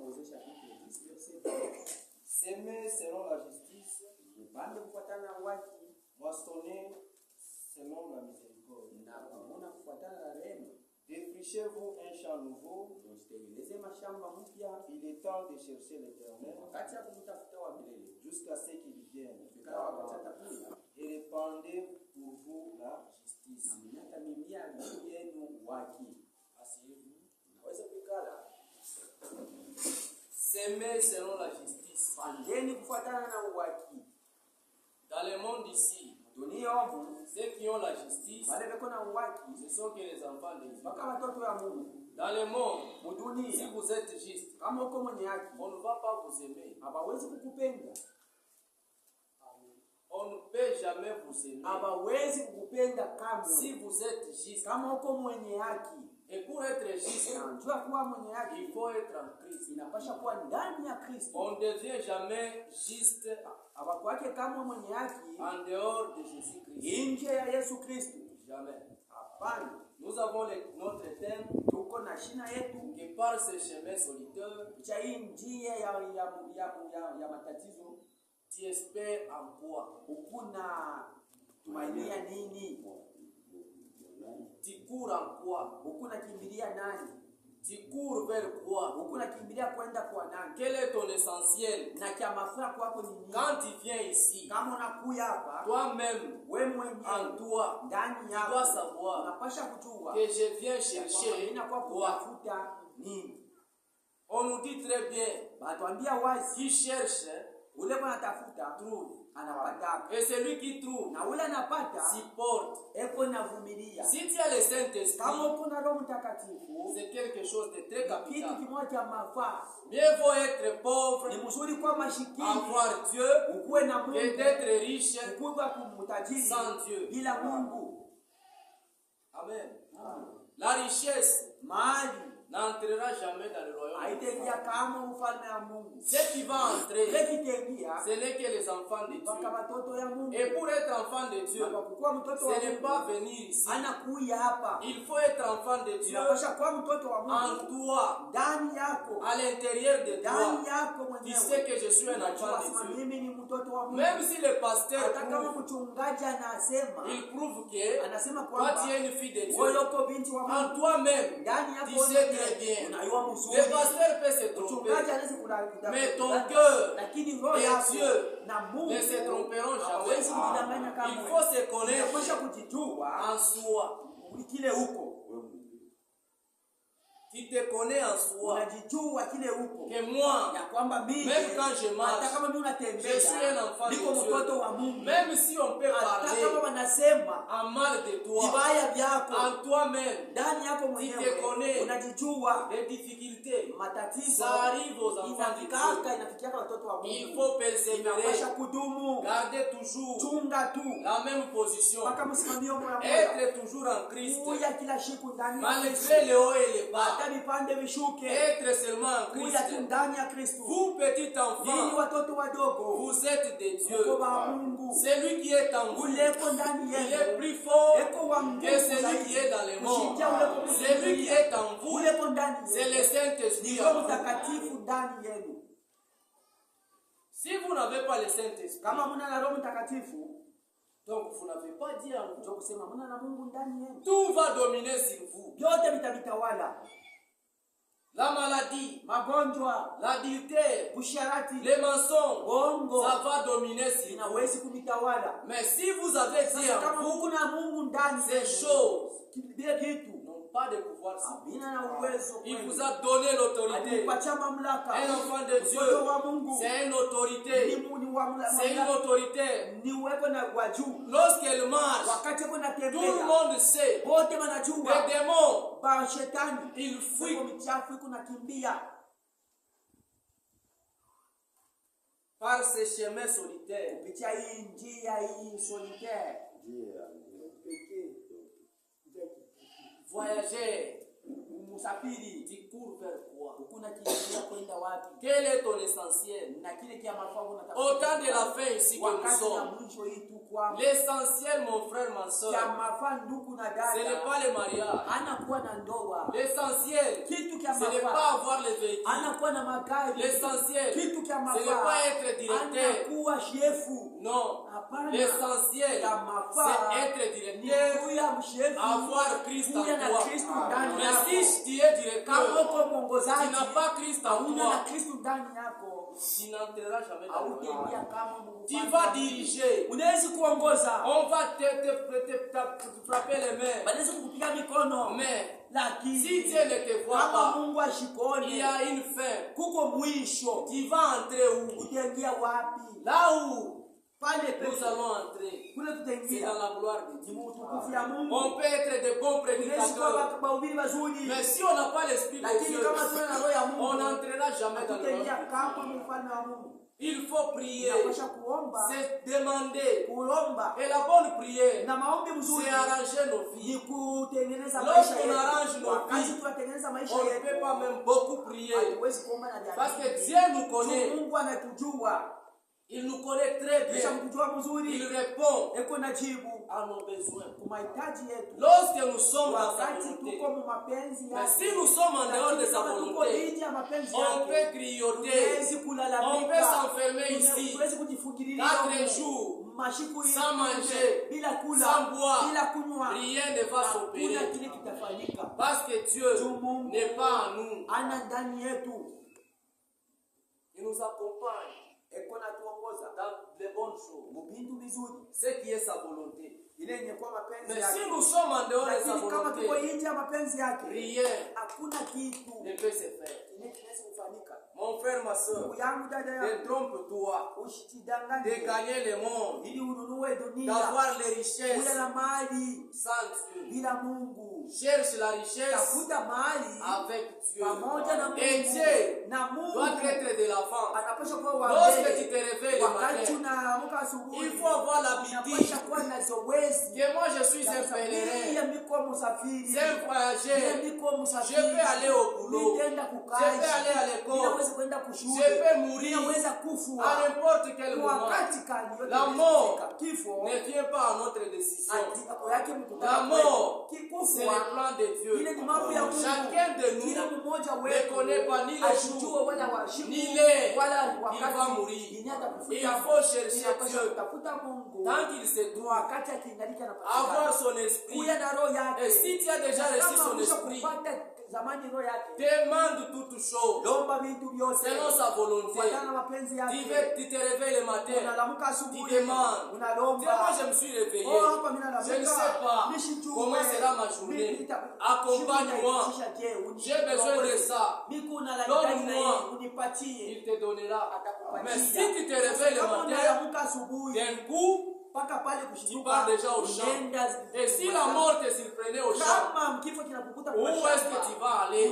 Osée chapitre 10, verset 12. S'aimer selon la justice, moissonner selon la miséricorde. Défrichez-vous un champ nouveau. Il est temps de chercher l'Éternel jusqu'à ce qu'il vienne. Et répandez pour vous la justice. S'aimer selon la justice. Dans le monde ici, ceux qui ont la justice, ce sont que les enfants de Dieu. Dans le monde, si vous êtes juste, on ne va pas vous aimer. On ne peut jamais vous aimer. Si vous êtes juste, et pour être juste, il faut être en Christ. On ne devient jamais juste en dehors de Jésus-Christ. Jamais. Nous avons notre thème que par ce chemin solitaire, tu espères en quoi? Tu cours en quoi? Tu cours vers quoi? Quel est ton essentiel? Quand tu viens ici, toi-même, en toi, tu dois savoir que je viens chercher quoi? On nous dit très bien, qui cherche, trouve. Et celui qui trouve, supporte. Si tu as le Saint-Esprit, c'est quelque chose de très capital. Mieux vaut être pauvre, avoir Dieu, que d'être riche sans Dieu. Amen. La richesse n'entrera jamais dans le royaume de Dieu. Ce qui va entrer, ce n'est que les enfants de Dieu. Et pour être enfant de Dieu, ce n'est pas venir ici. Il faut être enfant de Dieu en toi, à l'intérieur de toi. Tu sais que je suis un enfant de Dieu. Même si le pasteur prouve, il prouve que toi tu es une fille de Dieu. En toi-même, tu sais très bien. Le pasteur peut se tromper, mais ton cœur et Dieu ne se tromperont jamais. Il faut se connaître en soi. Tu Tu te connais en soi. Unajijua kile uko. Que moi, ya kwamba mimi même quand je marche, hata kama mimi unatembea, je suis un enfant de niko mtoto wa Dieu. Mungu. Même si on peut Hata parler kama wanasema en mal de toi, vibaya vyako en toi-même, ndani yako tu te mwenyewe, connais. unajijua. Les difficultés, Matatizo ça arrive aux enfants de Dieu. inafikia watoto wa Mungu. Il faut persévérer, Inapasha kudumu, garder toujours chunga tu la même position, mpaka msimamio moja moja, être toujours en Christ, kuya kila siku ndani ya Kristo, malgré les hauts et les bas, hata vipande vishuke, être seulement en kuya tu Christ. ndani ya Kristo. Vous, petit Ninyi enfant, watoto wadogo, vous êtes de Dieu. mko wa Mungu, Celui qui est en vous, uleko ndani il est yenu, plus fort eko wa Mungu que celui zaidi. qui est dans le monde. Kushindia uleko Mungu Celui qui est en vous, uleko ndani c'est le yenu, Saint-Esprit. ni en Roho vous. Mtakatifu ndani yenu. Si vous n'avez pas le Saint-Esprit, Kama muna na Roho Mtakatifu, donc vous n'avez pas dit en vous. ndio kusema muna na Mungu ndani yenu, Tout va dominer sur vous. vyote vitavitawala. La maladie, Magonjwa, l'adultère, usharati, les mensonges, bongo ça va dominer sur vous. inawezi kuvitawala. Mais si vous avez dit Sasa en kama vous, kuna Mungu ndani ces yenu, choses vile vitu n'ont pas de pouvoir sur vous. havina na uwezo. Il vous a donné l'autorité. Alipatia mamlaka. Un enfant de Dieu, Mtoto wa Mungu c'est une autorité. C'est une autorité. ni uwepo na wa juu. Lorsqu'elle marche, Wakati uko tout le natembea, monde sait. wote wanajua Les démons, ba shetani ils fuient. fuiko michafu iko nakimbia Par ces chemins solitaires. kupitia hii njia hii solitaire. Pekee. Voyager, Musafiri tu cours vers quoi? ukuna kiingia kwenda wapi? Quel est ton essentiel? Na kile kia mafao unataka. Au temps de la fin ici que nous wakati na sommes, mwisho hii tu kwa l'essentiel, mon frère, ma kia soeur, mafaa ndugu na ce n'est dada pas le mariage. anakuwa na ndoa. L'essentiel, Kitu kia ce n'est mafaa pas avoir les véhicules. anakuwa na magari. L'essentiel, Kitu kia ce n'est mafaa pas être directeur. anakuwa shefu. Non. Hapana. L'essentiel, Ya mafaa c'est être ni directeur, kuya mshefu, avoir Christ en kuya na toi. Kristo ndani Mais yako. si tu es directeur, Kama uko tu mwongozaji n'as pas Christ en hauna na toi, Kristo ndani yako, tu n'entreras jamais dans le hautaingia royaume. kama Mungu. Tu vas diriger. Unaweza kuongoza, On va te frapper les mains. wanaweza kukupiga mikono, Mais lakini si Dieu ne te voit kama pas, Mungu il y ashikone, a une fin. kuko mwisho. Tu vas entrer où? Utaingia wapi? Là où Pale nous pekee allons entrer, kule c'est tutaingia dans la gloire de ni Dieu. utukufu ya Mungu. On peut être de bons Unaweza prédicateurs, kuwa bahubiri wazuri, mais si on n'a pas l'esprit de lakini Dieu, kama tuna na roho ya on Mungu n'entrera jamais dans le tutaingia royaume. kama mfalme wa Mungu. Il faut prier, Inapasha kuomba, c'est demander. kuomba Et la bonne prière, na maombi mzuri c'est arranger nos ni vies. kutengeneza Lorsqu'on maisha arrange yetu. nos Wakati vies, tunatengeneza maisha On ne peut yetu, pas même beaucoup prier. hatuwezi kuomba na Parce que diabeti. Dieu nous connaît. Mungu anatujua, Il nous connaît très kisha bien. mkujua Il mzuri, répond eko na jibu à nos besoins. kwa mahitaji yetu. Lorsque nous sommes dans sa Wakati volonté. tuko mu mapenzi Mais yake, si nous sommes en dehors de lakini sa kama tuko volonté, nje ya mapenzi on yake, peut grignoter. tuwezi On peut kulalamika, s'enfermer ici tuwezi kujifungililia 4 jours mashiku sans manger, bila kula, sans boire. bila kunywa, Rien ne va hakuna s'opérer. kile kitafanyika. Parce que Dieu Mungu n'est pas en nous. ana ndani yetu, Il nous accompagne eko na tuongoza dans les bonnes choses. mubindu vizuri, Ce qui est sa volonté. ile yenye kwa mapenzi Mais yake. si nous sommes en dehors de sa Lakini kama tuko volonté, nje ya mapenzi yake, rien hakuna kitu ne peut se faire. kinaweza kufanyika. Mon frère, ma soeur, Ndugu yangu, dada ne yangu, trompe-toi de usijidanganye gagner le monde, ili ununue dunia, d'avoir les ule richesses na mali sans Dieu. bila Mungu. Cherche la richesse Tafuta mali avec Dieu. pamoja na Et Mungu, Dieu na Mungu doit être de l'avant. anapaswa kuwa wa Lorsque tu mbele. te réveilles le Wakati matin, unaamka asubuhi, il faut avoir unapaswa l'habitude kuwa na zoezi que moi je suis un Mimi pèlerin, niko msafiri, c'est un voyageur. mimi niko Je msafiri, peux aller au boulot. nitaenda Je kukazi, peux aller à l'école. ninaweza kwenda Je kushule, peux mourir ninaweza à kufa n'importe quel kwa moment. wakati kani yote. La inaweza mort kufika. Kifo ne vient pas à notre décision. ati yake mkutano La mort, kwetu. c'est Kikufa le plan de ile Dieu. ni mambo ya Mungu. Chacun de nous Kila mmoja ne wetu connaît pas ni les asijue jours, wala washiku ni les wala il va wakati mourir. ni atakufuta. Il faut chercher Inapaswa Dieu. kutafuta Mungu Tant qu'il se ni doit, wakati akiingalika na avoir son esprit. kuya na roho yake. Et si tu as déjà reçu son Kama esprit, kupata Demande toutes choses selon sa volonté. Tu te réveilles le matin, tu demandes. Moi, je me suis réveillé. Je ne sais pas comment sera ma journée. Accompagne-moi. J'ai besoin de ça. Donne-moi. Il te donnera. Mais si tu te réveilles le matin, d'un coup, tu pars déjà au champ. Et si la mort te surprenait au champ, où est-ce que tu vas aller?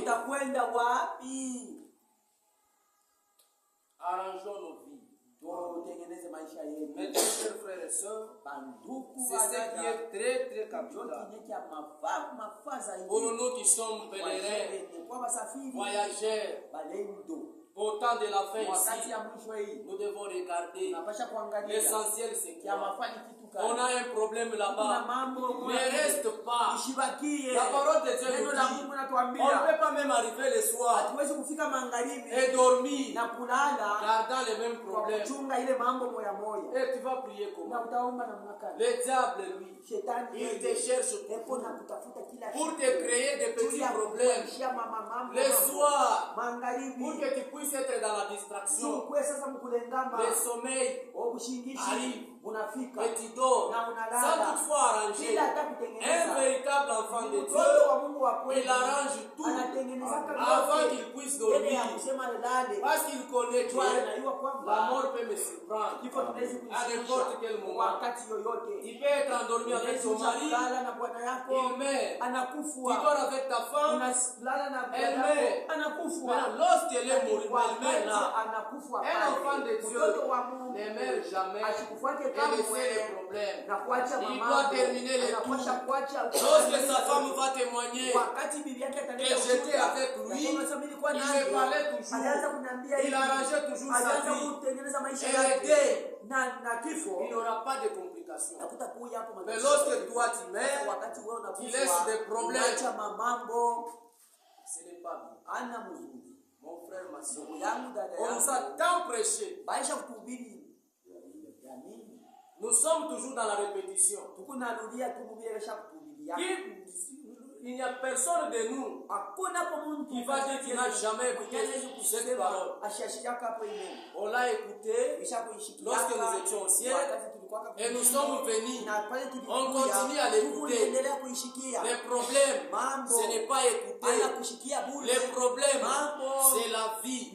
Arrangeons nos vies. Mes chers frères et sœurs, c'est ce qui est très très capital. Pour nous qui sommes pèlerins, voyageurs, au temps de la fin ici, nous devons regarder l'essentiel, c'est quoi? On a un problème là-bas. Ne reste pas. La parole de Dieu nous dit, on ne peut pas même arriver le soir et dormir, gardant les mêmes problèmes. Et tu vas prier comment? Le diable, lui, il te cherche pour te créer des petits problèmes. Le soir, pour que tu puisses être dans la distraction. Le sommeil arrive. Et tu dors sans toutefois arranger. Un véritable enfant de Dieu, il arrange tout avant qu'il puisse dormir. Parce qu'il connaît que la mort peut me surprendre à n'importe quel moment. Tu peux être endormi avec ton mari, il meurt. Tu dors avec ta femme, elle meurt. Mais lorsqu'elle est morte, elle meurt là. Un enfant de Dieu ne meurt jamais. Et laisser les problèmes. Il doit terminer les tours. Lorsque sa femme va témoigner que j'étais avec lui, il me parlait toujours. Il arrangeait toujours sa vie. Et aidait. Il n'aura pas de complications. Mais lorsque toi tu meurs, tu laisses des problèmes. Ce n'est pas bien. Mon frère, ma soeur, on nous a tant prêché. Nous sommes toujours dans la répétition. Il n'y a personne de nous qui va dire qu'il n'a jamais écouté cette parole. On l'a écouté lorsque nous étions au ciel et nous sommes venus. On continue à l'écouter. Les problèmes, ce n'est pas écouter. Les problèmes, c'est la vie.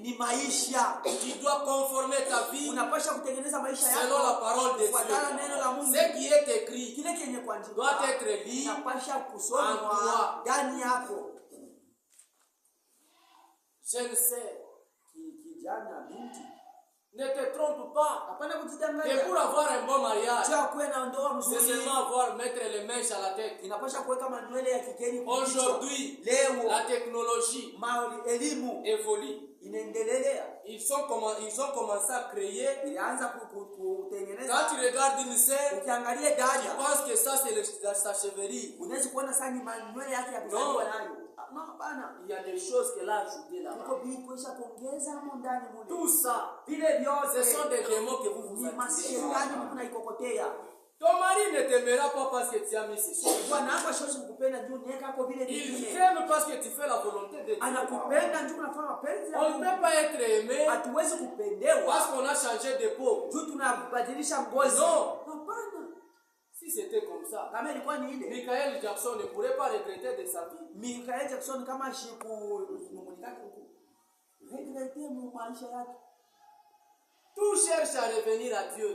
Tu dois conformer ta vie selon la parole de Dieu. Ce qui est écrit doit être lu en toi. Je ne sais. Ne te trompe pas. Et pour avoir un bon mariage, c'est seulement mettre les mèches à la tête. Aujourd'hui, la technologie évolue. Ils ont commencé à créer. Quand tu regardes une scène, tu penses que ça c'est sa chevalerie. Non. Il y a des choses qu'elle a ajoutées là-bas. Tout ça, ce sont des démons que vous attirez. Ton mari ne t'aimera pas parce que tu as mis ces choses. Il t'aime parce que tu fais la volonté de Dieu. On ne peut pas être aimé parce qu'on a changé de peau. Non. Si c'était comme ça, Michael Jackson ne pourrait pas regretter de sa vie. Tout cherche à revenir à Dieu.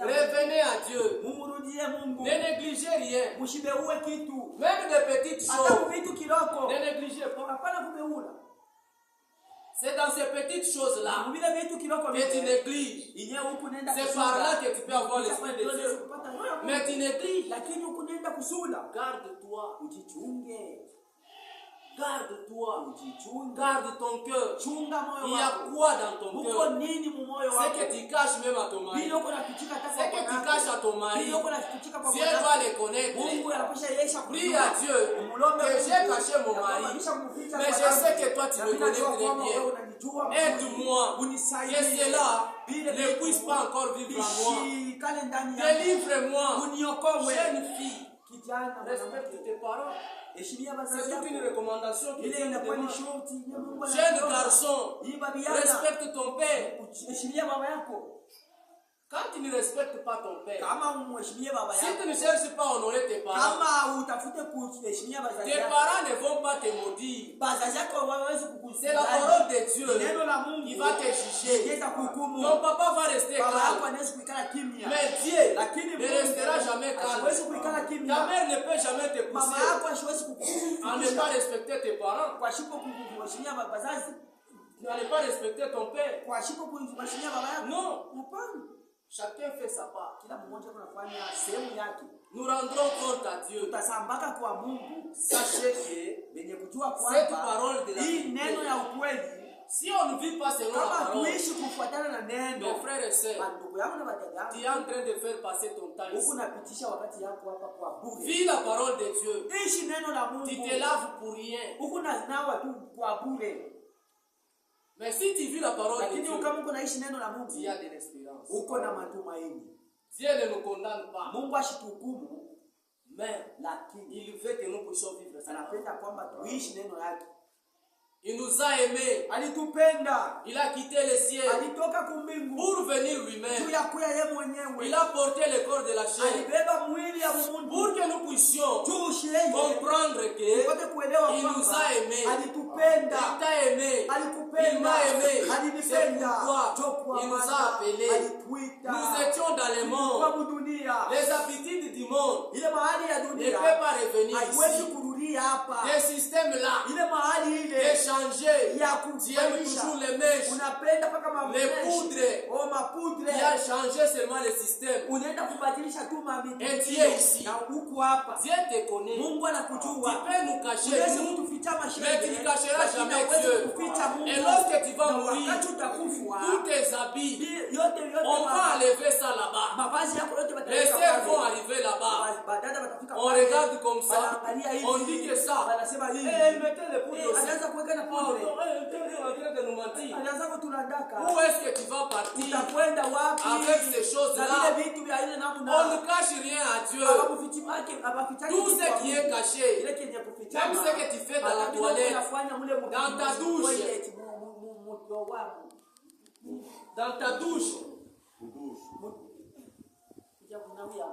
Revenez à Dieu. Ne négligez rien. Même des petites choses. Ne négligez pas. C'est dans ces petites choses-là que tu négliges. C'est par là que tu peux avoir l'esprit de Dieu. Mais tu négliges. Garde-toi. Garde-toi. Garde ton cœur. Il y a quoi dans ton cœur? C'est que tu caches même à ton mari. C'est que tu caches à ton mari. Dieu va les connaître. Prie à Dieu que j'ai caché mon mari. Mais je sais que toi tu me connais très bien. Aide-moi que cela ne puisse pas encore vivre en moi. Délivre-moi, jeune fille. kijana Respecte tes parents. heshimia C'est wazazi toute une wako. recommandation qui Ile Dieu nous inakuwa ni demande. shorti ya Mungu Jeune anakuomba. garçon, Hii babiana respecte ton père. heshimia baba yako. Quand tu ne respectes pas ton père, Kama umheshimie baba si yako, tu ne cherches pas à honorer tes parents, kama utafute kuheshimia wazazi tes yako, parents ne vont pas te maudire. wazazi yako hawawezi C'est la kukuzidi. parole de Dieu Neno la Mungu qui va te juger. ingeza kuhukumu. Ton papa va rester Baba yako calme. anaweza kuikala kimya. Mais Dieu Lakini ne restera jamais hawezi calme. kuikala Ta kimya. mère ne peut jamais te Mama pousser yako hawezi à ne pas respecter tes parents, kwa shiko kuheshimia wazazi, à ne pas respecter ton père. kwa shiko kuheshimia baba yako. Non, Hapana. chacun fait sa part. Kila mmoja anafanya sehemu yake. Nous rendrons compte à Dieu. Tutasambaka kwa Mungu. Sachez que Wenye kujua cette kwamba parole de la hii vérité, neno ya ukweli, si on ne vit pas selon la kama parole, tuishi kufuatana na mes neno, frères et sœurs, ndugu yangu na dada tu es yangu, en train de faire passer ton temps huku ici. napitisha wakati yako hapa kwa bure. Vis la parole de Dieu. Ishi neno la Tu Mungu. te laves pour rien. Huku nawa tu kwa bure. Mais si tu vis la parole de Lakini Dieu, kama uko naishi neno la Mungu, il y a de l'espérance. uko na matumaini. Dieu ne nous condamne pas, Mungu ashituhukumu, mais lakini il veut que nous puissions vivre sa parole. anapenda kwamba tuishi neno lake. Il nous a aimés. Alitupenda, Il a quitté le ciel alitoka kumbingu pour venir juu lui-même. ya kuya yeye mwenyewe. Il a porté le corps de la chair Alibeba mwili ya Mungu pour que nous puissions tuishi yeye, comprendre que tupate kuelewa il nous kwamba a aimés. Il alitupenda, t'a aimé. Il alikupenda, m'a aimé. C'est alinipenda, pourquoi Jokwa il nous a maana appelés. alituita. Nous étions dans le monde. Kwa dunia, Les habitudes du monde ile mahali ya ne dunia peuvent pas revenir haiwezi ici. kurudia hapa. Des systèmes-là, Ile mahali de ile changer. ya Tu aimes kubadilisha, toujours les mèches. unapenda mpaka Les mameshi, poudres. oh mapudre, Tu as changé seulement le système. unaenda kubadilisha tu Et Dieu ici. na huku hapa. Dieu te connaît. Mungu Tu anakujua. peux nous cacher, Unaweza nous, kutuficha mais tu mashine, ne cacheras lakini jamais hauwezi Dieu. kuficha Mungu. Et lorsque tu vas Na mourir, wakati utakufa, tous tes habits, yote on va enlever ça là-bas. mavazi yako yote Les wataweka sœurs vont pale. arriver là-bas. Badada watafika On pale. regarde comme ça. Wanaangalia hivi. On dit que ça. Wanasema hivi. Et mettez les poudres aussi. Anaanza kuweka na Oh, pudre. non, tu es en train de nous mentir. Anaanza kutunadaka. Où est-ce que tu vas partir Utakwenda wapi? avec ces Na choses-là? vile vitu vya ile On namna. ne cache rien à Dieu. Abakufichimake, abafichake Tout kitu ce kwa qui Mungu. est caché, Ile kenye kufichama. même ce que tu fais dans la Wakati toilette, unafanya mule mu- dans ta douche, toilet, mu- wangu. dans ta douche, Kuja kunawia.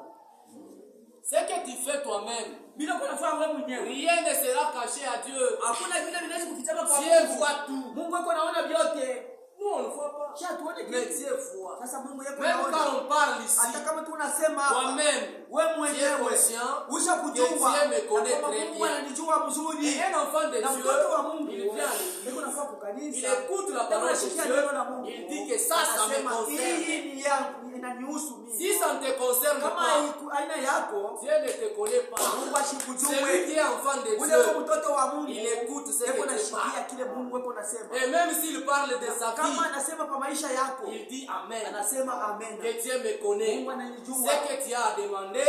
ce que tu fais toi-même, Bila kunafanya wewe mwenyewe. rien ne sera caché à Dieu. Hakuna vile vinaweza kufichama kwa Dieu Mungu. voit tout. Mungu yuko anaona vyote. Nous, on ne voit pas. Kisha tuone Mais kitu. Dieu voit. Sasa Mungu yuko Même anaona. quand on parle ici, Hata kama tunasema hapa, toi-même, wewe tu es mwenyewe conscient usha que kujua Dieu me connaît na kwamba très Mungu bien. ananijua mzuri. Et un enfant de Na Dieu, mtoto wa Mungu il vient à l'église. niko nafaa Il kukanisa. écoute la parole de Anasikia Dieu. neno la Mungu. Il dit que ça me Anasema, concerne. hii ni yangu, inanihusu mimi. Si ça ne te concerne Kama pas, aina yako Dieu ne te connaît pas. Mungu ashikujue. Celui qui est enfant de Ule kwa Dieu, mtoto wa Mungu. il écoute ce Yeko que Dieu nashikia parle. kile Mungu yeko nasema. Et même s'il parle de sa Kama vie, anasema kwa maisha yako, il dit Amen. anasema amen. Que Dieu me connaît. Mungu ananijua. Ce que tu as à demander,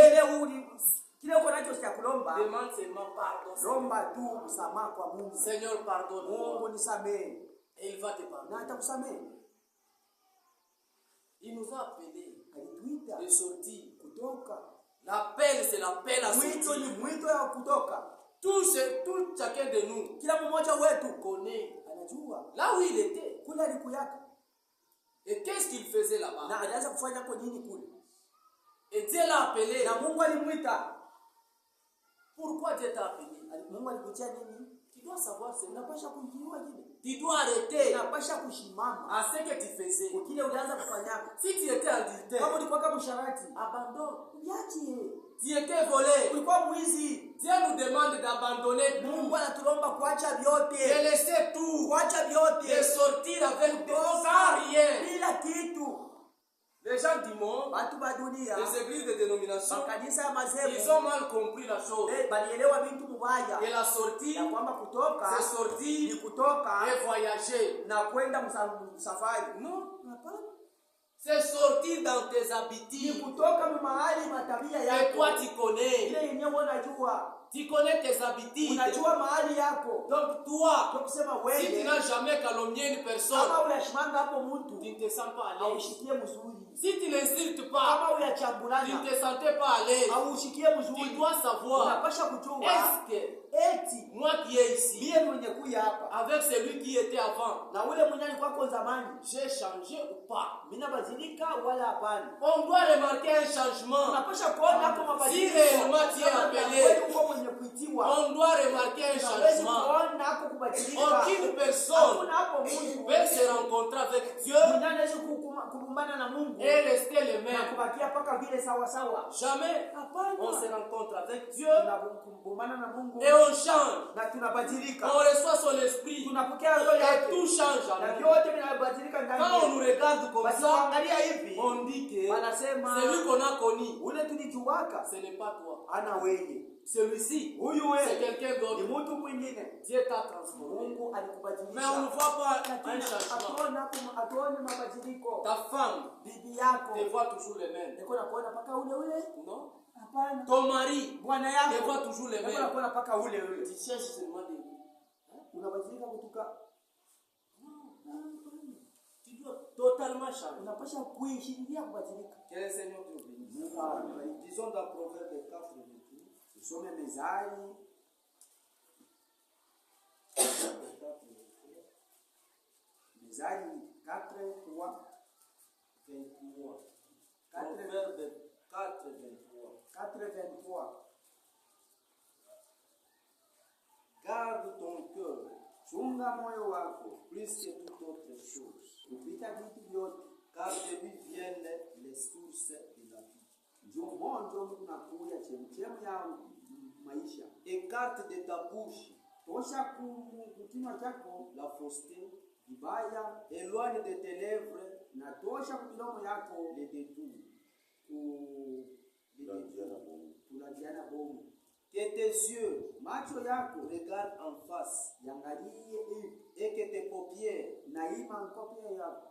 Kile uko nacho cha kulomba, demande seulement pardon. lomba tu msamaha kwa Mungu. Seigneur, pardonne-moi. Mungu nisamehe. Et il va te pardonner. Na atakusamehe. Il nous a appelés Alituita de sortir. kutoka. L'appel, c'est l'appel à Mwito ni sortir. mwito ya kutoka. Tout chacun de nous Kila mmoja wetu connaît anajua là où il était. kule alikuyaka Et qu'est-ce qu'il faisait là-bas? na alianza kufanya kwa nini kule. Et Dieu l'a appelé. Na Mungu alimwita. Pourquoi Dieu t'a appelé? Mungu alikutia nini? Tu dois savoir cela. Unapasha kujua kile. Tu dois arrêter Unapasha kushimama. à ce que tu faisais. Kwa kile ulianza kufanya. Si tu étais adultère, Kama ulikuwa kama msharati, abandonne. uliache. Tu étais volé. Ulikuwa mwizi. Dieu nous demande d'abandonner tout, Mungu anatulomba kuacha de vyote. laisser tout, Kuacha de vyote. sortir avec sans rien. Bila kitu. Les gens du monde, Watu wa dunia, les églises de dénomination, makanisa ya ils madhehebu, ont mal compris la chose. balielewa vitu mubaya. Et la sortie, Ya kwamba kutoka c'est ni sortir kutoka et voyager. na kwenda msafari. Non, Hapana. c'est sortir dans tes Ni habitudes. kutoka mahali matabia Et yako. toi, tu connais. Ile yenyewe unajua. Tu connais tes habitudes. Unajua mahali yako. Donc toi, Kwa kusema si tu wewe n'as jamais calomnié une personne, kama unashimanga hapo mtu tu ne te sens pas à l'aise. aushikie mzuri. Si tu n'insultes pas, Kama tu uyachambulana ne te sentais pas à l'aise. aushikie Tu mzuri. dois savoir, Unapasha kujua est-ce que eti moi qui est ici, mie mwenye kuya hapa avec celui qui était avant, na ule mwenye alikuwa kwa zamani j'ai changé ou pas? mina badilika wala hapana. On doit remarquer un changement. Unapasha kuona hapo mabadiliko. Si réellement tu es appelé, Wewe uko mwenye kuitiwa. on doit remarquer un Unaweza changement. kuona hapo kubadilika. Aucune personne Hakuna hapo Mungu. peut se rencontrer avec Dieu Mwenye anaweza kukumbana na Mungu et rester le na même. kubakia paka vile sawa sawa. Jamais Hapana. on se rencontre avec Dieu Tunakumbana na Mungu et on change. na tunabadilika. On reçoit son esprit Tunapokea roho et yake. tout change en Na nous. vyote vinabadilika ndani Quand on yetu. nous regarde comme Basi ça, kuangalia hivi on dit que wanasema celui qu'on a connu, ule tulijuwaka ce n'est pas toi. ana wewe. Celui-ci, Huyu c'est wewe quelqu'un ni d'autre. mtu mwingine. Dieu t'a transformé. Mungu Mais alikubadilisha. on ne voit pas un Lakini changement. atuone mabadiliko. Ta femme Bibi yako te voit toujours le même. niko nakuona paka ule ule. Non? Hapana. Ton mari Bwana te yako voit toujours le niko même. nakuona paka ule ule. Tu cherches seulement des vies. Unabadilika kutoka, Tu dois totalement changer. unapasha kuishiria kubadilika. Que le Seigneur te bénisse. Mungu awabariki. Disons dans Proverbe 4, verset Usome Mezali 4:3. 23. Proverbe 4, 23. 4:23. Garde ton cœur Chunga moyo wako plus que toute autre chose, kupita vitu vyote, car de lui viennent les sources de la vie. juu mondo kunakuya chemchemu ya maisha. Écarte de ta bouche Tosha kukinywa chako la fausseté, vibaya, éloigne de tes lèvres na tosha kumidomo yako les détours. kuladiana bomu. Que tes yeux Macho yako regardent en face yangalie hivi et que tes paupières na ima nkopia yako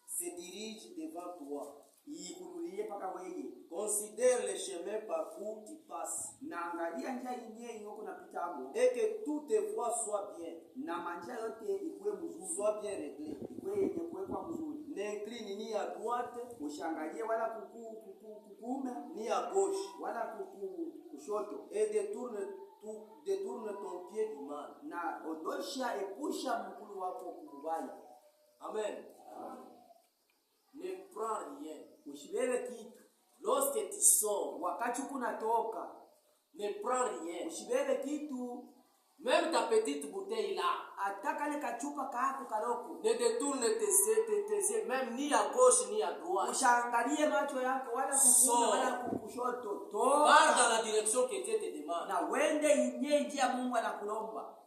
se dirigent devant toi. ikurulie paka wewe, Considère les chemins par où tu passes na angalia njia yenyewe yoko napita amo, et que toutes tes voies soient bien, na manja yote ikuwe mzuri, soient bien réglées. ikuwe yenye kuwekwa mzuri. N'incline ni à droite Ushangalie wala kukume ni à gauche wala kushoto, et détourne ton pied du mal. na ondosha epusha mkulu wako kumubaya. Amen. Ne prends rien. Usibebe kitu Lorsque tu sors, wakati kunatoka, ne prends rien. usibebe kitu Même ta petite bouteille là, hata kale kachupa kako kaloko. ne détourne tes yeux, même ni à gauche ni à droite. Ushaangalie macho yako wala kukume wala kushoto, Pars dans toka la direction que Dieu te demande. na wende inye njia Mungu anakulomba.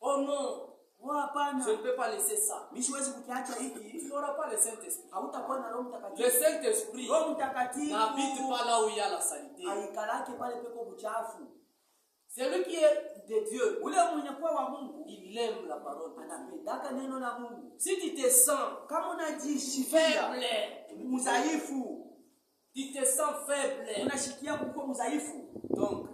Oh non, Oh, hapana, je ne peux pas laisser ça. mimi siwezi kukiacha Tu hiki. n'auras pas le Saint-Esprit. Hautakuwa na Roho Le Mtakatifu. Saint-Esprit Roho Mtakatifu n'habite pas là où il y a la saleté. aikalake pale peko buchafu. Celui qui est de Dieu, Ule mwenye kuwa wa Mungu il aime la parole de Dieu. anapendaka neno la Mungu. Si tu te sens Kama unajishikia faible, mudhaifu, tu te sens faible, unashikia kuwa mudhaifu, donc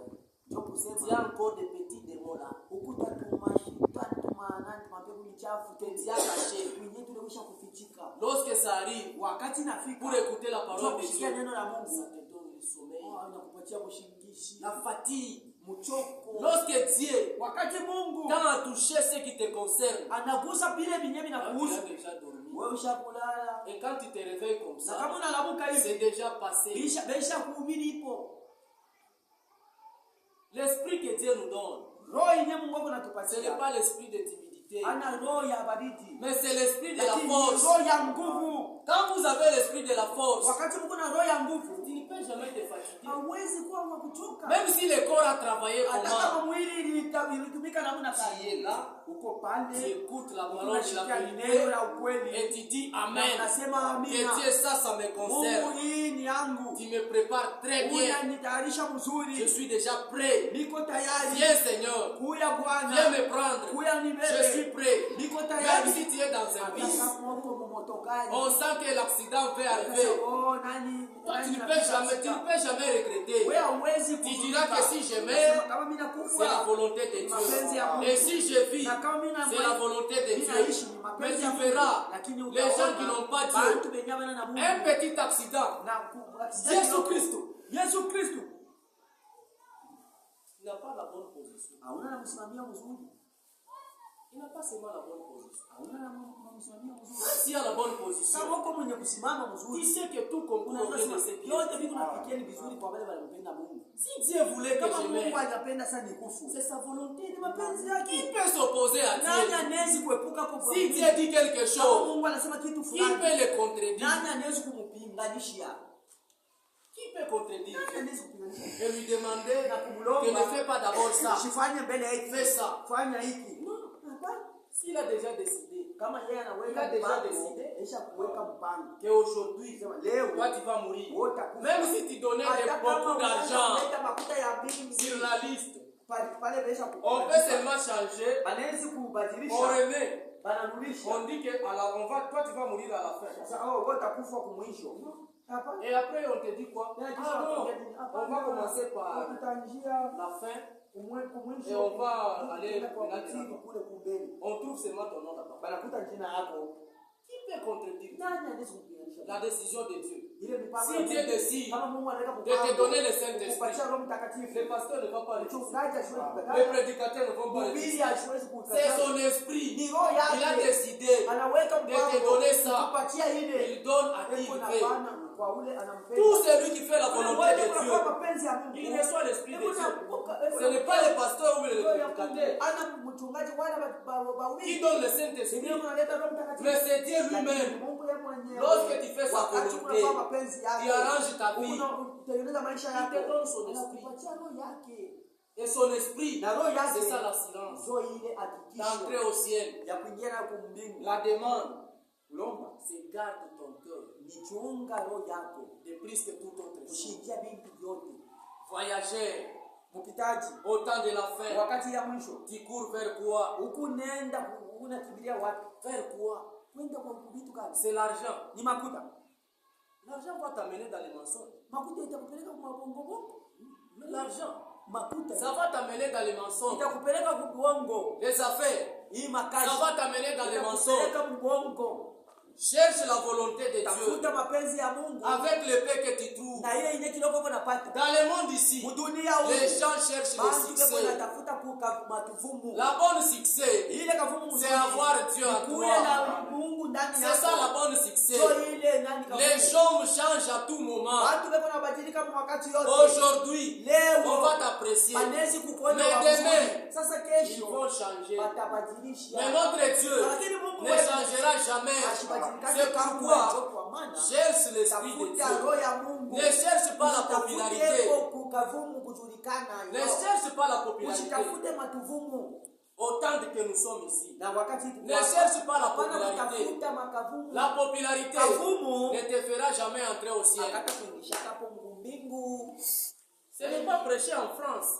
ndio il y kusema a encore des petits démons là. ukutatuma shitani nani mapepo michafu Que Dieu a caché. kwenye tuliwisha kufichika. Lorsque ça arrive, Wakati nafika pour écouter la parole de kusikia Dieu, neno la ça Mungu, te donne le sommeil, inakupatia kushingishi, la fatigue. mchoko. Lorsque Dieu Wakati Mungu t'a à toucher ce qui te concerne, anagusa vile vinyewe tu as vinakuhusu, déjà dormi. wewe ushakulala, Et quand tu te réveilles comme na kama ça, unalamuka hivi c'est déjà passé. besha kuhubiri ipo. L'esprit que Dieu nous donne, Roho yenyewe Mungu ce n'est anatupatia pas l'esprit de timidité, ana roho ya baridi, mais c'est l'esprit de la lakini force. roho ya nguvu. Quand vous avez l'esprit de la force, Wakati Mungu na roho ya nguvu, tu ne peux jamais te fatiguer. hauwezi kuwa wa kuchoka. Même si le corps a travaillé Hata comment, kama mwili ilitumika namna tu gani, es là, uko tu pale écoutes la parole de la unashikia neno vérité la ukweli, et tu dis na Amen. unasema Que amina. Dieu, ça me Mungu, concerne. hii ni yangu, Tu me prépares très bien. unanitayarisha Je mzuri, suis déjà prêt. niko Viens Seigneur, viens me prendre, je suis prêt. Même si tu es dans un bus, on sent que l'accident va arriver. Toi, tu ne peux jamais regretter. Tu diras que si je meurs, c'est la volonté de Dieu. Et si je vis, c'est la volonté de Dieu. Mais tu verras, les gens qui n'ont pas Dieu, un petit accident, Jésus-Christ, il n'a pas la bonne position. Il n'a pas seulement la bonne position. S'il a la bonne position, il sait que tout concourt au bien de ses pieds. Si Dieu voulait que je m'aime, c'est sa volonté. Qui peut s'opposer à Dieu? Si Dieu dit quelque chose, il peut le contredire. Qui peut contredire? Et lui demander que ne fais pas d'abord ça. Fais ça. S'il a déjà décidé, qu'aujourd'hui, toi tu vas mourir. Même si tu donnais beaucoup d'argent sur la liste, on peut seulement changer. On remet. On dit que toi tu vas mourir à la fin. Et après on te dit quoi? Ah non, on va commencer par la fin. Et on va aller on trouve seulement ton nom là-bas. Qui peut contredire la décision de Dieu? Si Dieu décide de te donner le Saint-Esprit, le pasteur ne va pas le dire. Les prédicateurs ne vont pas le dire. C'est son esprit. Il a décidé de te donner ça. Il donne à qui il veut. Tout celui qui fait la volonté de Dieu, il reçoit l'Esprit de Dieu. Ce n'est pas le pasteur ou le prédicateur qui donne le Saint-Esprit, mais c'est Dieu lui-même. Lorsque tu fais sa volonté, tu arranges ta vie, il te donne son esprit. Et son esprit, c'est ça l'assurance d'entrer au ciel. La demande, c'est garde ton cœur de plus que tout autre chose. Voyager au temps de la fin, tu cours vers quoi? Vers quoi? C'est l'argent. L'argent va t'amener dans les mensonges. L'argent, ça va t'amener dans les mensonges. Les affaires, ça va t'amener dans les mensonges. Cherche la volonté de Dieu avec le paix que tu trouves. Dans le monde ici, les gens cherchent le succès. La bonne succès, c'est avoir Dieu à toi. C'est ça la bonne succès. Les gens changent à tout moment. Aujourd'hui, on va t'apprécier. Mais demain, ils vont changer. Mais notre Dieu ne changera jamais. C'est pourquoi cherche l'Esprit de Dieu. Ne cherche pas la popularité. Ne cherche pas la popularité. Autant que nous sommes ici. Ne cherche pas la popularité. La popularité ne te fera jamais entrer au ciel. Ce n'est pas prêcher en France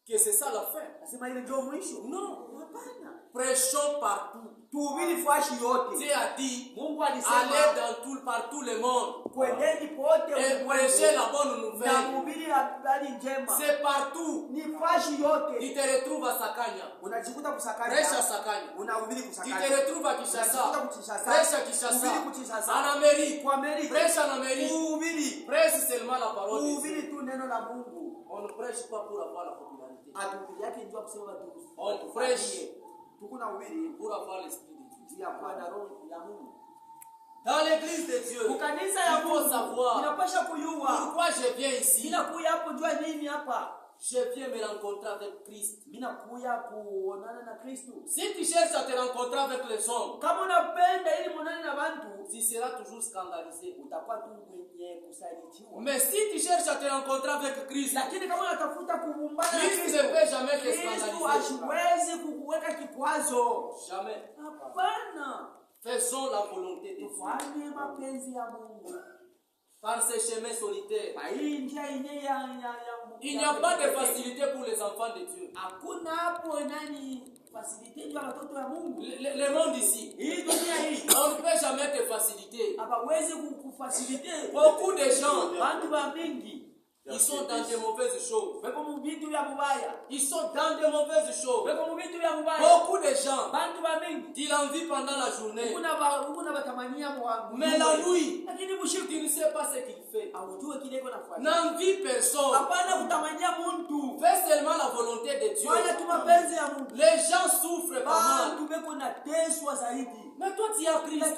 que c'est ça la fin. Non. Prêchons partout. Dieu a dit, allez par tout le monde et prêchez la bonne nouvelle. C'est partout. Tu te retrouves à Sakanya. Prêche à Sakanya. Tu te retrouves à Kinshasa. Prêche à Kinshasa. En Amérique. Prêche en Amérique. Prêche seulement la parole de Dieu. On ne prêche pas pour avoir la popularité. On prêche pour avoir l'Esprit de Dieu. Dans l'église de Dieu, il faut savoir pourquoi je viens ici. Je viens me rencontrer avec Christ. Si tu cherches à te rencontrer avec les hommes, tu seras toujours scandalisé. Mais si tu cherches à te rencontrer avec Christ, Christ ne peut jamais te scandaliser. Jamais. Faisons la volonté de Dieu. par ces chemins solitaires. Il n'y a pas de facilité pour les enfants de Dieu. Le monde ici, on ne peut jamais te faciliter. Beaucoup de gens, ils sont dans de mauvaises choses. Ils sont dans de mauvaises choses. Beaucoup de gens, ils envient pendant la journée. Mais la nuit, tu ne sais pas ce qu'il fait. N'envie personne. Fais seulement la volonté de Dieu. Les gens souffrent pas mal. Mais toi, tu as Christ.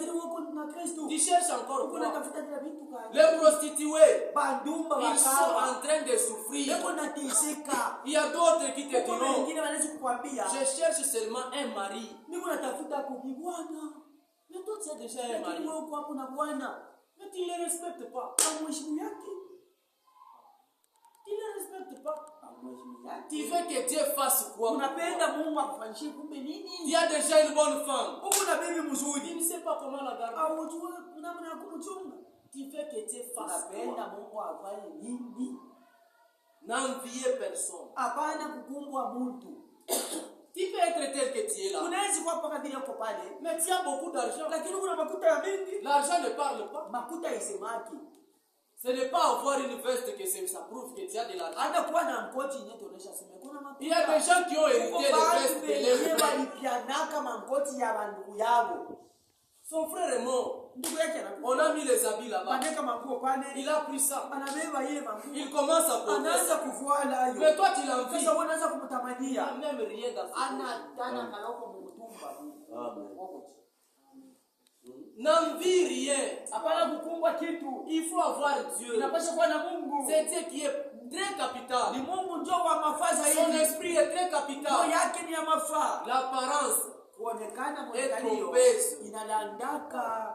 Tu cherches encore quoi? Les prostituées, ils sont en train de souffrir. Il y a d'autres qui te diront, je cherche seulement un mari. Mais toi, tu as déjà un mari. Mais tu ne les respectes pas. Tu ne les respectes pas. Tu veux que Dieu fasse quoi? Tu as déjà une bonne femme. Tu ne sais pas comment la garder. Tu veux que Dieu fasse quoi? N'enviez personne. Tu peux être tel que tu es là. Mais tu as beaucoup d'argent. L'argent ne parle pas. Ce n'est pas avoir une veste que ça prouve que tu as de l'argent. Il y a des gens qui ont hérité des vestes de leurs. Son frère est mort. On a mis les habits là-bas. Il a pris ça. Il commence à porter. Mais toi tu l'envies. Il n'y a même rien dans ça. N'envie rien. Il faut avoir Dieu. C'est Dieu qui est très capital. Son esprit est très capital. L'apparence est trompeuse.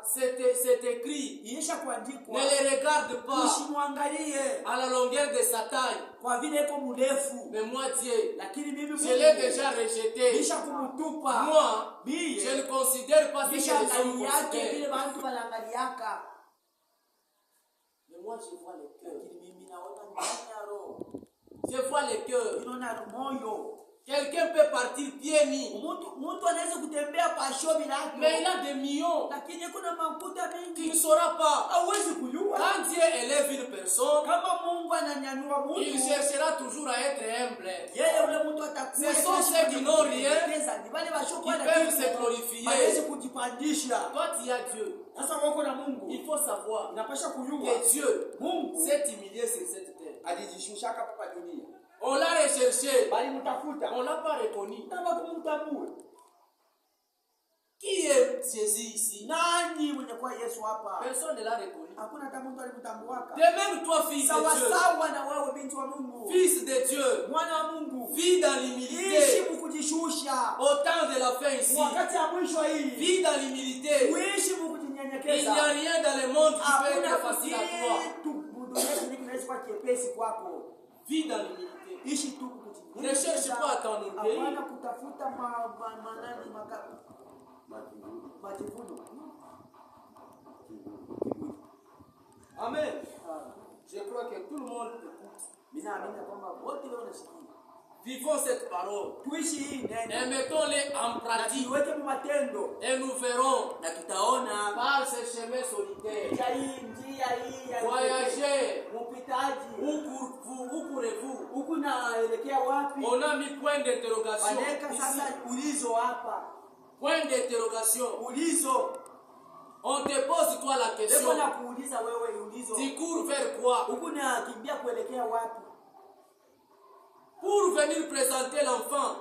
C'est écrit. Ne les regarde pas à la longueur de sa taille. Mais moi, Dieu, je l'ai déjà rejeté. Moi, je ne considère pas ce que les hommes considèrent. Mais moi, je vois le cœur. Je vois le cœur. Quelqu'un peut partir pieds nus. Mais il a des millions. Tu ne sauras pas. Quand Dieu élève une personne, il cherchera toujours à être humble. Ce sont ceux qui n'ont rien qui peuvent se glorifier. Toi, tu as Dieu. Il faut savoir que Dieu s'est humilié sur cette terre. On l'a recherché. On ne l'a pas reconnu. Qui est Jésus ici? Personne ne l'a reconnu. De même toi, fils de Dieu, vis dans l'humilité. Au temps de la fin ici, vis dans l'humilité. Il n'y a rien dans le monde qui peut être facile à toi. Vis dans l'humilité. Ne cherche pas à ton orgueil. Amen. Je crois que tout le monde écoute. Vivons cette parole et mettons-les en pratique. Et nous verrons par ces chemins solitaires. Voyager. Où pourrez-vous? On a mis point d'interrogation ici. Point d'interrogation. On te pose toi la question. Tu cours vers quoi? Pour venir présenter l'enfant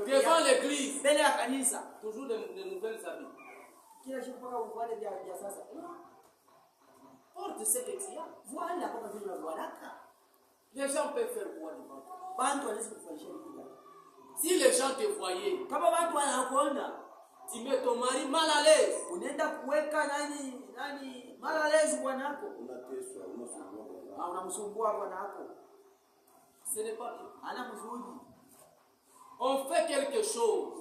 devant l'église. Toujours de nouvelles habits. Porte ce que tu as. Les gens peuvent faire quoi devant? Si les gens te voyaient, tu mets ton mari mal à l'aise. Ce n'est pas bien. On fait quelque chose.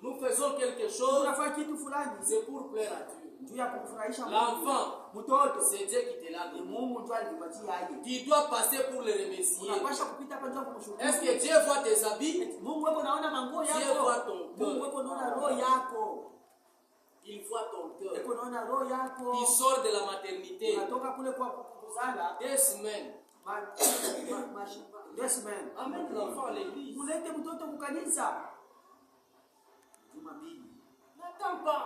Nous faisons quelque chose. C'est pour plaire à Dieu. L'enfant, c'est Dieu qui te l'a donné. Tu dois passer pour le remercier. Est-ce que Dieu voit tes habits? Dieu voit ton cœur. Il voit ton cœur. Tu sors de la maternité. 2 semaines. 2 semaines. Amène l'enfant à l'église. N'attends pas.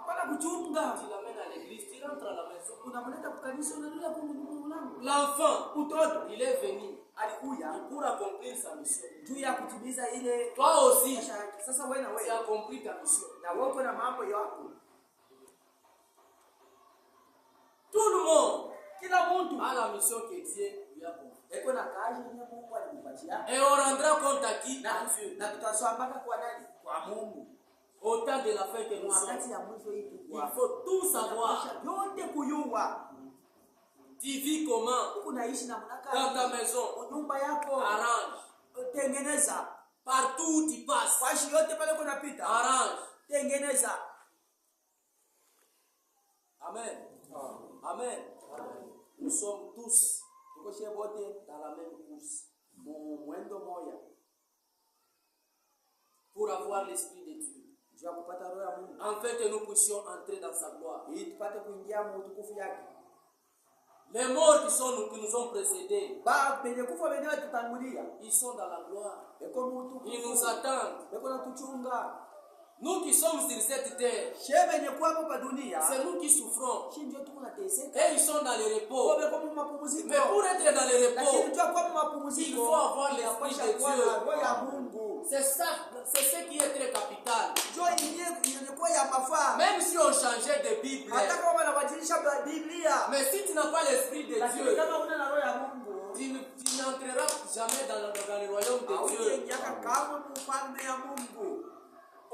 Tu l'amènes à l'église, tu rentres à la maison. L'enfant, il est venu pour accomplir sa mission. Toi aussi, tu as accompli ta mission. Tout le monde a la mission que Dieu lui a confiée. Et on rendra compte à qui? À Dieu. Au temps de la fin que nous sommes, il faut tout savoir. Tu vis comment? Dans ta maison. Arrange. Partout où tu passes. Arrange. Amen. Amen. Nous sommes tous dans la même course. Pour avoir l'Esprit de Dieu. Afin que nous puissions entrer dans sa gloire. Les morts qui nous ont précédés, ils sont dans la gloire. Ils nous attendent. Nous qui sommes sur cette terre, c'est nous qui souffrons. Et ils sont dans le repos. Mais pour être dans le repos, il faut avoir l'Esprit de Dieu. C'est ça, c'est ce qui est très capital. Même si on changeait de Bible, mais si tu n'as pas l'Esprit de Dieu, tu n'entreras jamais dans le royaume de Dieu.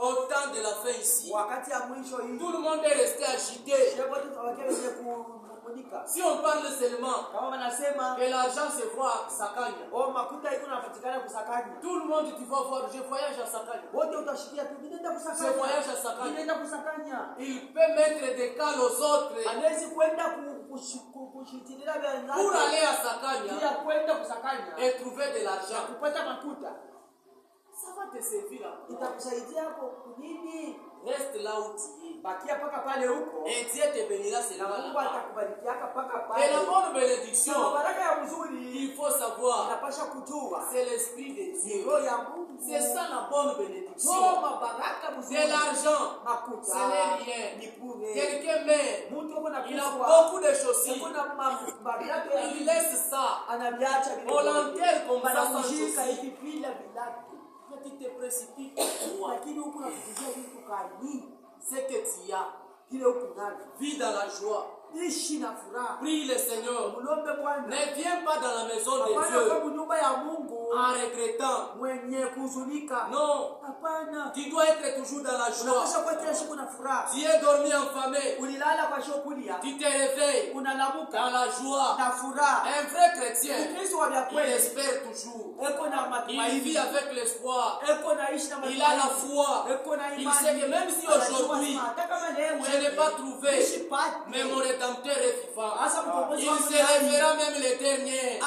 Au temps de la fin ici, tout le monde est resté agité. Si on parle seulement que l'argent se voit à Sakanya, tout le monde, tu vas voir, je voyage à Sakanya. Je voyage à Sakanya. Il peut mettre des cales aux autres pour aller à Sakanya et trouver de l'argent. Ça va te servir là. Reste là où tu es. Et Dieu te bénira seulement là-bas. Et la bonne bénédiction, il faut savoir, c'est l'Esprit de Dieu. C'est ça la bonne bénédiction. C'est l'argent, ce n'est rien. Quelqu'un met, il a beaucoup de chaussures. Il laisse ça. On l'enterre comme ça sans chaussures. Tu te précipites pour ce que tu as. Vis dans la joie. Prie le Seigneur. Ne viens pas dans la maison de Dieu en regrettant. Non. Tu dois être toujours dans la joie. Tu es dormi affamé. Tu te réveilles dans la joie. Un vrai chrétien, il espère toujours. Il vit avec l'espoir. Il a la foi. Il sait que même si aujourd'hui je n'ai pas trouvé, mais mon Rédempteur est vivant. Il se lèvera même le dernier.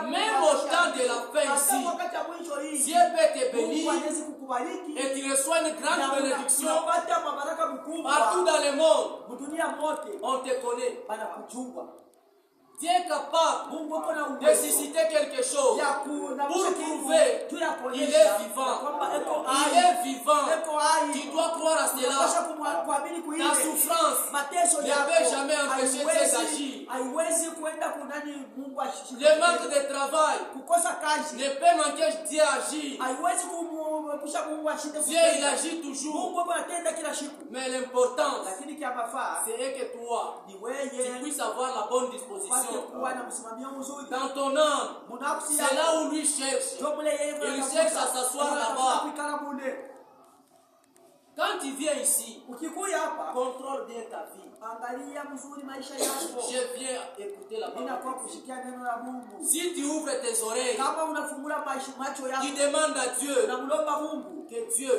Même au temps de la fin ici, Dieu peut te bénir et tu reçois une grande bénédiction. Partout dans le monde, on te connaît. Dieu est capable de susciter quelque chose pour prouver qu'il est vivant. Il est vivant. Tu dois croire à cela. Ta souffrance ne peut jamais empêcher Dieu d'agir. Le manque de travail ne peut manquer Dieu d'agir. Dieu il agit toujours. Mais l'important, c'est que toi, tu puisses avoir la bonne disposition. Dans ton âme, c'est là où lui cherche. Il cherche à s'asseoir là-bas. Quand tu viens ici, contrôle bien ta vie. Je viens écouter la parole. Si tu ouvres tes oreilles, tu demandes à Dieu que Dieu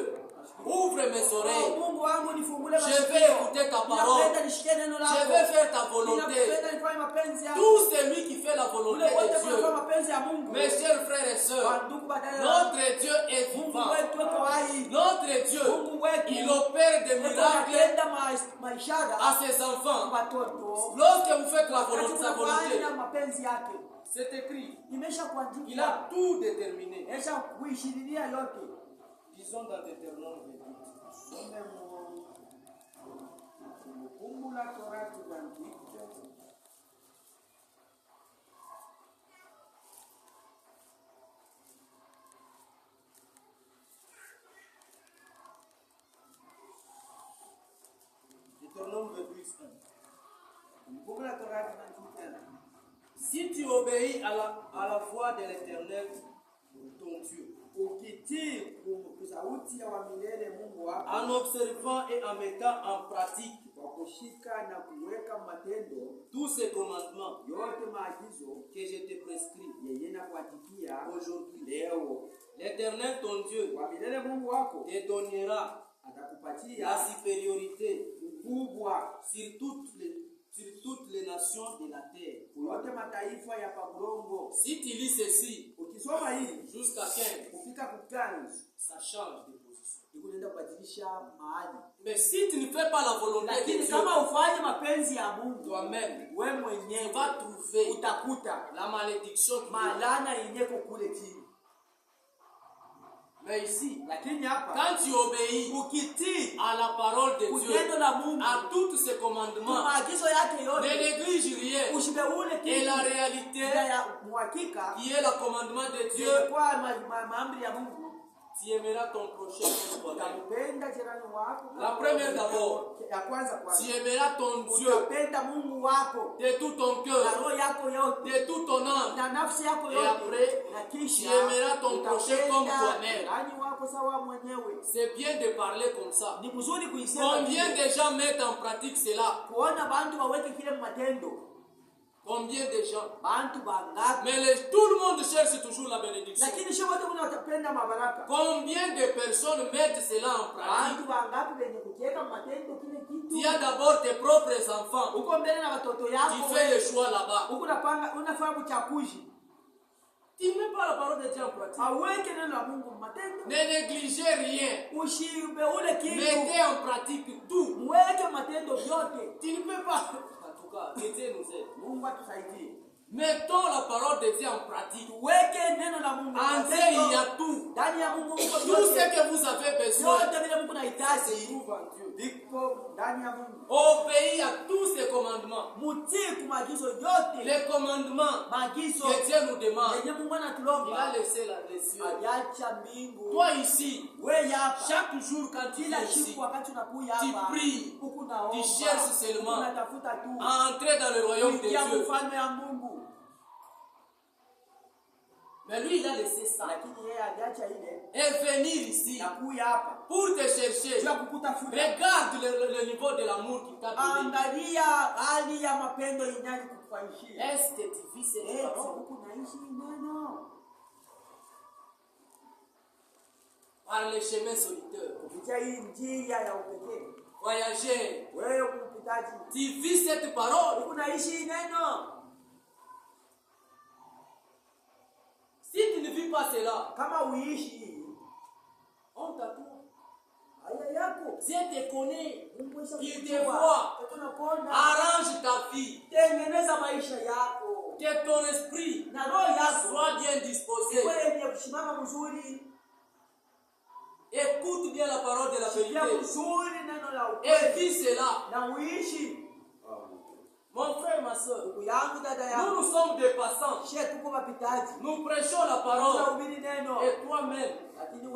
Ouvre mes oreilles. Mungu wangu nifungule Je vais écouter ta parole. Je vais faire ta volonté. Tout celui qui fait la volonté de Dieu. Mes chers frères et sœurs, notre Dieu est vivant. Notre Dieu, il opère des miracles à ses enfants. Lorsque vous faites la volonté, sa volonté, c'est écrit. Il a tout déterminé. Disons dans Deutéronome 28. Deutéronome 28. Si tu obéis à la voix de l'Éternel, ton Dieu, en observant et en mettant en pratique tous ces commandements que je te prescris aujourd'hui, l'Éternel ton Dieu te donnera la supériorité sur toutes les nations de la terre. Si tu lis ceci jusqu'à 15, ça change de position. Mais si tu ne fais pas la volonté de Dieu, toi-même, tu vas trouver la malédiction. Mais ici, quand tu obéis à la parole de Dieu, à tous ses commandements, ne néglige rien. Et la réalité, qui est le commandement de Dieu, tu aimeras ton prochain comme toi-même. La première d'abord, tu aimeras ton Dieu de tout ton cœur, de tout ton âme. Et après, tu aimeras ton prochain comme toi-même. C'est bien de parler comme ça. Combien de gens mettent en pratique cela? Combien de gens? Mais tout le monde cherche toujours la bénédiction. Combien de personnes mettent cela en pratique? Tu as d'abord tes propres enfants. Tu fais le choix là-bas. Tu ne mets pas la parole de Dieu en pratique. Ne négligez rien. Mettez en pratique tout. Tu ne peux pas. Que Dieu nous aide. Mettons la parole de Dieu en pratique. En Dieu, il y a tout. Tout ce que vous avez besoin, se trouve en Dieu. Obéis à tous ces commandements. Les commandements que Dieu nous demande. Il a laissé les cieux. Toi ici, chaque jour quand tu es ici, tu pries, tu cherches seulement à entrer dans le royaume de Dieu. Mais lui, il a laissé ça. Et venir ici pour te chercher. Regarde le niveau de l'amour qu'il t'a donné. Est-ce que tu vis cette parole? Par les chemins solitaires. Voyager. Tu vis cette parole. Si tu ne vis pas cela, honte à toi. Dieu te connaît, il te voit. Arrange ta vie. Que ton esprit soit bien disposé. Écoute bien la parole de la vérité. Et vis cela. Mon frère, ma soeur, nous sommes des passants. Nous prêchons la parole. Et toi-même, tu te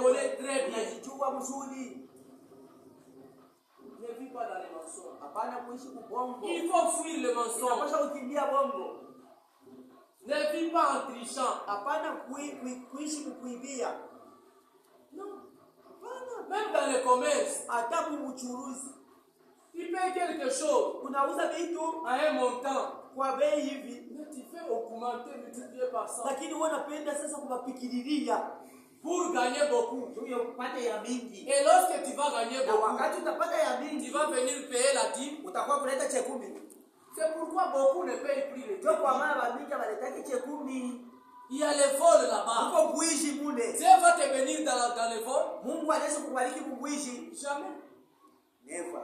connais très bien. Ne vis pas dans les mensonges. Il faut fuir le mensonge. Ne vis pas en trichant. Non. Même dans le commerce. Tu payes quelque chose à un montant. Mais tu fais augmenter, multiplier par 100. pour gagner beaucoup. Upate ya mingi. Et lorsque tu vas gagner Na beaucoup, wakati utapata ya mingi, tu vas venir payer la dîme. utakuwa kuleta chekumi. C'est pourquoi beaucoup ne payent plus les Ndio kwa dîmes. maana wamingi waletaki chekumi. Il y a les vols là-bas. Uko kuishi mule. Dieu va te bénir dans les vols? Mungu anaweza kukubariki kuishi. Jamais. Never.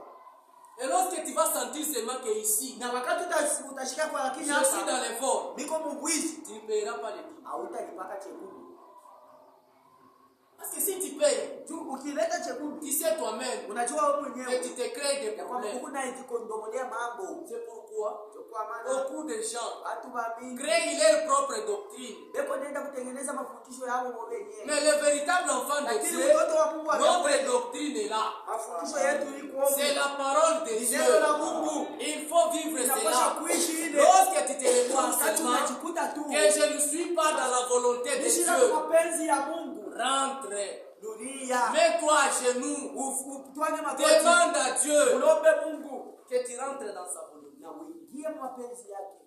Et lorsque tu vas sentir seulement que ici, Na wakati utashika kwa lakini je suis dans les vols, niko mwizi, tu ne payeras pas les dîmes. hautalipaka chekumi. Parce que si tu payes, Tu ukileta chekumi, tu sais toi-même unajua wewe que mwenyewe tu te crées des kwamba problèmes. kuna ijikondomolea mambo. C'est pourquoi Kwa maana beaucoup de gens watu wa mingi créent leur propre doctrine. beko nenda kutengeneza mafundisho yao wao wenyewe. Mais le véritable enfant de Lakini Dieu, mtoto wa Mungu notre doctrine est là. mafundisho yetu iko C'est la parole de Dieu. neno la Mungu. Il faut vivre Inapaswa cela. kuishi ile. Lorsque tu te retrouves Wakati seulement unajikuta tu que je ne suis pas dans la volonté de ishi na Dieu, mapenzi ya Mungu. rentre. Dunia. Mets-toi à genoux. Utwane magoti. Demande à Dieu Ulombe Mungu que tu rentres dans sa volonté. na uingie mapenzi yake.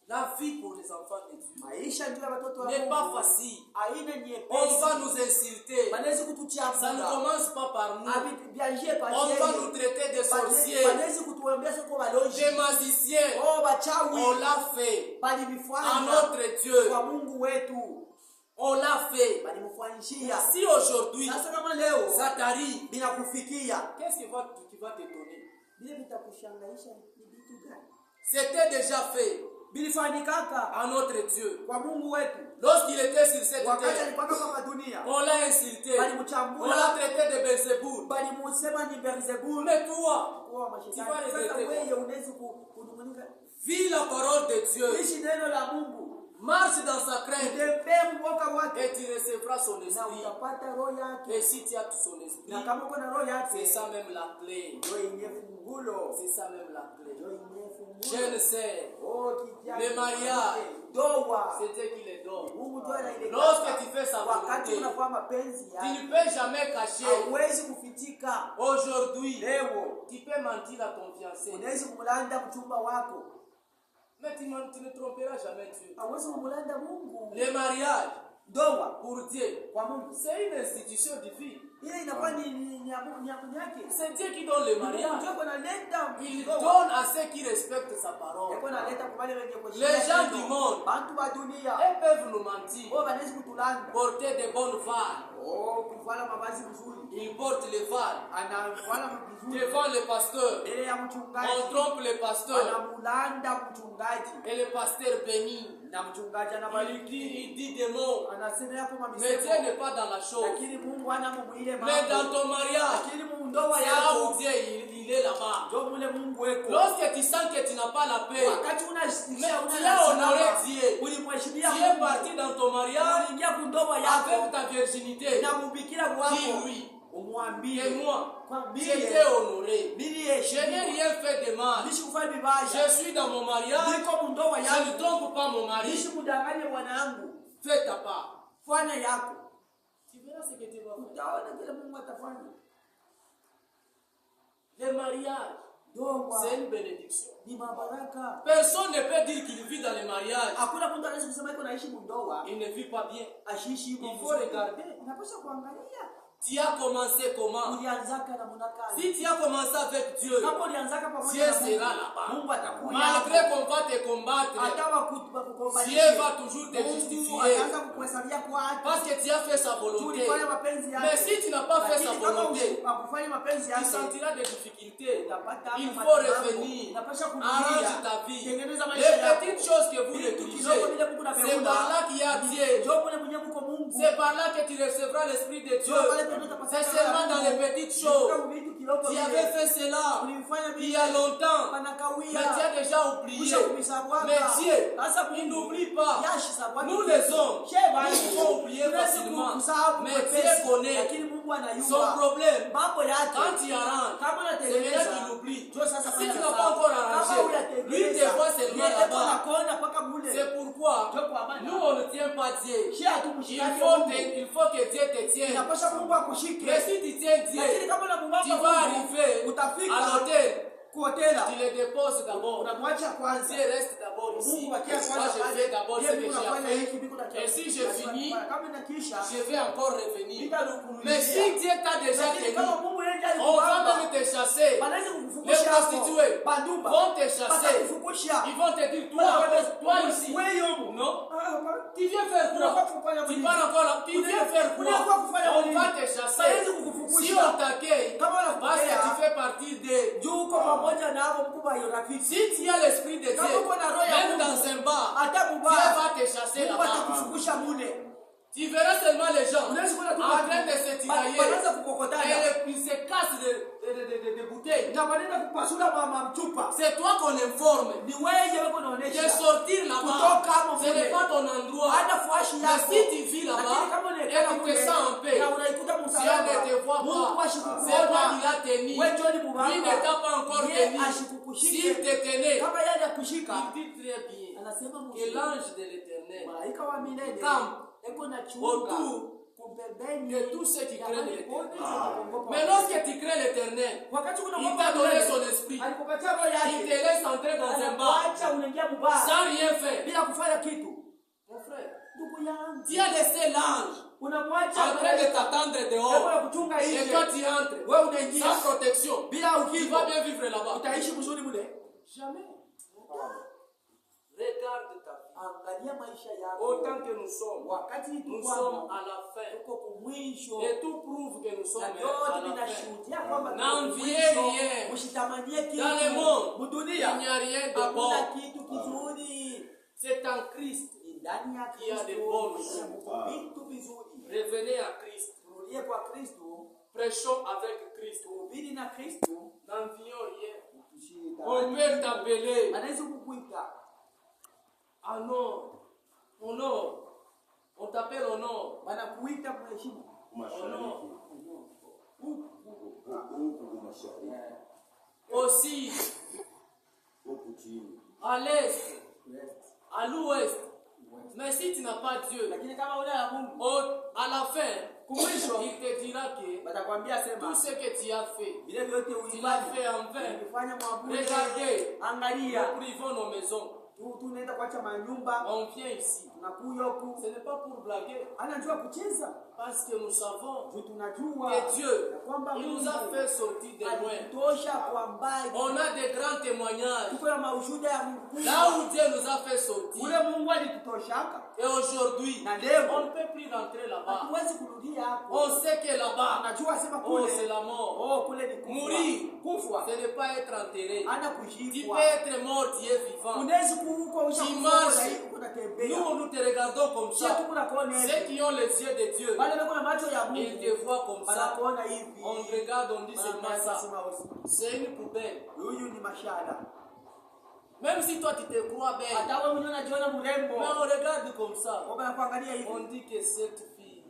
La vie pour les enfants de Dieu Maisha ndio ya watoto wa n'est pas Mungu. facile. Aina On nyepesi. va nous insulter. Banaweza kutuchapa. Ça ne commence pas par nous. Biaje pa On va nous traiter de sorciers, Banaweza kutuambia soko baloji. de magiciens. Oh bachawi. On l'a fait Bali à bifanya. notre Dieu. Kwa Mungu wetu. On l'a fait. Bali mfanyishia. Si aujourd'hui Sasa kama leo ça t'arrive, bila kufikia. qu'est-ce qui va t'étonner? Bila vitakushangaisha ni vitu gani? C'était déjà fait Bilifanyikaka à notre Dieu. kwa Mungu wetu. Lorsqu'il était sur cette Wakati terre, alikuwa kwa dunia. on l'a insulté. Bali On mchambula. l'a traité de Belzéboul. Bali musema ni Beelzebul. Mais toi, Kwa mashetani. Sasa wewe unaweza kunungunika. vis la parole de Dieu. Ishi neno la Mungu. Marche dans sa crainte Tembea mwoka wake. et tu recevras son Na esprit. utapata roho yake. Et si tu as son esprit, Na kama uko na roho c'est yake, ça même la clé. ndio yenye fungulo. C'est ça même la clé. Ndio yenye fungulo. Jeune sœur, Oh, kijana. le mariage, Doa. c'est Dieu qui les donne. Mungu ndio anaileta. Lorsque tu fais sa Wakati volonté, unafanya mapenzi tu yake, ne peux jamais cacher. hauwezi kufichika. Aujourd'hui, Leo tu peux mentir à ton fiancé. unaweza kumlanda mchumba wako. Mais tu ne tromperas jamais Dieu. Hauwezi kumlanda Mungu. Le mariage, Doa pour Dieu, kwa Mungu. c'est une institution divine. Ile inakuwa ni yake. C'est Dieu qui donne le mariage. Ndio kunaleta Il donne à ceux qui respectent sa parole. Yako naleta kwa wale wenye kuheshimu. Les gens du monde, Bantu ba dunia. ils peuvent nous mentir, Oh, banaweza kutulanda. porter de bonnes valeurs. Oh, kuvala mavazi mzuri. Ils portent les valeurs Anavala vizuri. devant le pasteur. Mbele ya On mchungaji. trompe le pasteur Anamulanda mchungaji. et le pasteur bénit. Na mchungaji Il anabariki. dit des mots, Anasema hapo mais Dieu mamisemo. n'est pas dans la chose. Lakini Mungu ana mwile mambo. Mais dans ton mariage, Lakini mundoa c'est là yako. où Dieu il est là-bas. Ndio mule Mungu weko. Lorsque tu sens que tu n'as pas la paix, Wakati mais tu as honoré Dieu. ulimheshimia Tu es parti dans ton mariage uliingia kundoa avec yako ta virginité. na mubikira wako. Dis-lui. Umwambie Et moi, kwa je t'ai honoré. Bili Je n'ai rien fait de mal. Bishi kufanya vibaya. Je suis dans mon mariage. Niko mundoa Je ne yangu. trompe pas mon Bishi mari. kudanganya wanangu. Fais ta part. Fanya yako. Tu verras ce que tu vas faire. Utaona kile Mungu atafanya. Le mariage, Ndoa c'est une bénédiction. ni mabaraka. Personne ne peut dire qu'il vit dans le mariage. Hakuna mtu anaweza kusema yuko naishi mundoa. Il ne vit pas bien. Ashishi yuko Il faut regarder. Unapaswa kuangalia. Tu as commencé comment? Ulianzaka na munakani. Si tu as commencé avec Dieu, Kama ulianzaka pamoja Dieu na sera Mungu, là-bas. Mungu atakuja. Malgré qu'on va te combattre, Atawa kukombanisha. Dieu va toujours te Mungu justifier. ataanza kukuhesabia kwa haki. Parce que tu as fait sa volonté. Tulifanya mapenzi yake. Mais si tu n'as pas fait sa Lakini kama volonté, hakufanya mapenzi tu yake, sentiras des difficultés. utapata Il hapo faut matibabu. revenir. Unapaswa Arrange kurudia. ta vie. Tengeneza Les maisha yako. petites choses que vous Vitu négligez, kidogo vile Mungu c'est anapeunda. par là qu'il y a Dieu. Njoo kule mwenyewe kuko Mungu. C'est par là que tu recevras l'Esprit de Dieu. Njoo pale penye utapata C'est seulement dans les petites choses. vitu kidogo Tu vile. avais fait cela Ulifanya il y a longtemps, mais Panakawia. tu as déjà oublié. Kusha kubisabwaka. Mais Dieu, Sasa il n'oublie pas. Yashi sabwaka. Nous les hommes, Sheba. nous pouvons oublier facilement. Mais Dieu connaît Lakini Mungu anayua. son problème. Mambo yake. Quand tu arranges, Kama c'est unatengeneza. maintenant qu'il oublie. Njoo sasa Si tu fanya n'as sawa. pas encore Kama arrangé, unatengeneza. lui te voit seulement Yeye là-bas. anakuona mpaka mule. C'est pourquoi Njoo kwa amani. nous on ne tient pas Dieu. Shia hatumshikani Il faut Mungu. que Dieu te tienne. Inapaswa Mungu akushike. Mais si tu tiens Lakini Dieu, kama unamwomba tu vas Mungu, arriver utafika à l'hôtel. kuhotela. Tu le déposes d'abord. Unamwacha kwanza. Dieu reste d'abord ici. Mungu akia Moi kwanza je pale. fais d'abord d'abord ce que j'ai à faire. Et si je finis, je vais encore revenir. Mais si Dieu t'a déjà tenu, on va même te chasser. Les prostituées vont te chasser. Ils vont te dire, toi ici. Non? Tu viens faire quoi? Tu pars encore là. Tu viens faire quoi? On va te chasser. Si on t'accueille, parce que tu fais partie des... Si tu as l'esprit de Dieu, même dans un bar, Dieu va te chasser là-bas. Tu verras seulement les gens en train de se tirailler et ils se cassent de bouteilles. C'est toi qu'on informe de sortir là-bas. Ce n'est pas ton endroit. Mais si tu vis là-bas et tu te sens en paix, si on ne te voit pas, c'est toi qui l'as tenu. Lui ne t'a pas encore tenu. S'il te tenait, il dit très bien que l'ange de l'Éternel campe autour de tous ceux qui craignent l'Éternel. Mais lorsque tu crains l'Éternel, il t'a donné son esprit. Il te laisse entrer dans un bar sans rien faire. Mon frère, tu as laissé l'ange en train de t'attendre dehors. Et toi tu entres sans protection. Tu vas bien vivre là-bas. Jamais. Regarde ta vie. Autant que nous sommes à la fin. Et tout prouve que nous sommes à la fin. N'enviez rien. Dans le monde, il n'y a rien de bon. C'est en Christ qu'il y a de bonnes choses. Revenez à Christ. Prêchons avec Christ. N'envions rien. On peut t'appeler à nord, au nord. On t'appelle au nord. Au nord. Aussi, à l'est, à l'ouest. Mais si tu n'as pas Dieu, à la fin, il te dira que tout ce que tu as fait, tu l'as fait en vain. Regardez, nous privons nos maisons. On vient ici. Ce n'est pas pour blaguer. Parce que nous savons que Dieu, il nous a fait sortir de loin. On a des grands témoignages. Là où Dieu nous a fait sortir. Et aujourd'hui, on ne peut plus rentrer là-bas. On sait que là-bas, c'est la mort. Mourir, ce n'est pas être enterré. Tu peux être mort, tu es vivant. Tu marches. Nous te regardons comme ça. Ceux qui ont les yeux de Dieu, ils te voient comme ça. On regarde, on dit seulement ça. C'est une poubelle. Même si toi tu te crois belle, mais on regarde comme ça. On dit que cette fille,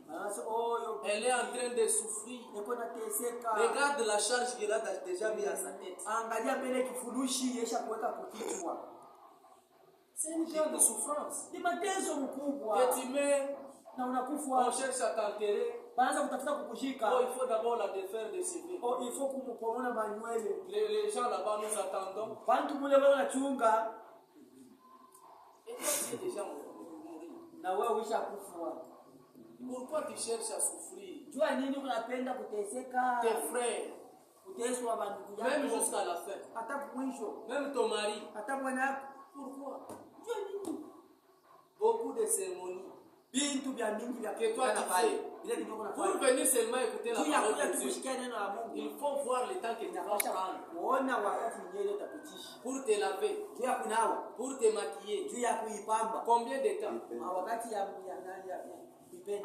elle est en train de souffrir. Regarde la charge qu'elle a déjà mis à sa tête. C'est une grande souffrance. Et tu mets, on cherche à t'enterrer. Oh, il faut d'abord la défaire de ses vies. Les gens là-bas nous attendons. Et toi tu es déjà mort. Pourquoi tu cherches à souffrir? Tes frères, même jusqu'à la fin, même ton mari. Pourquoi? Beaucoup de cérémonies que toi tu fais pour venir seulement écouter la parole de Dieu. Il faut voir le temps que tu vas prendre pour te laver, pour te maquiller. Combien de temps?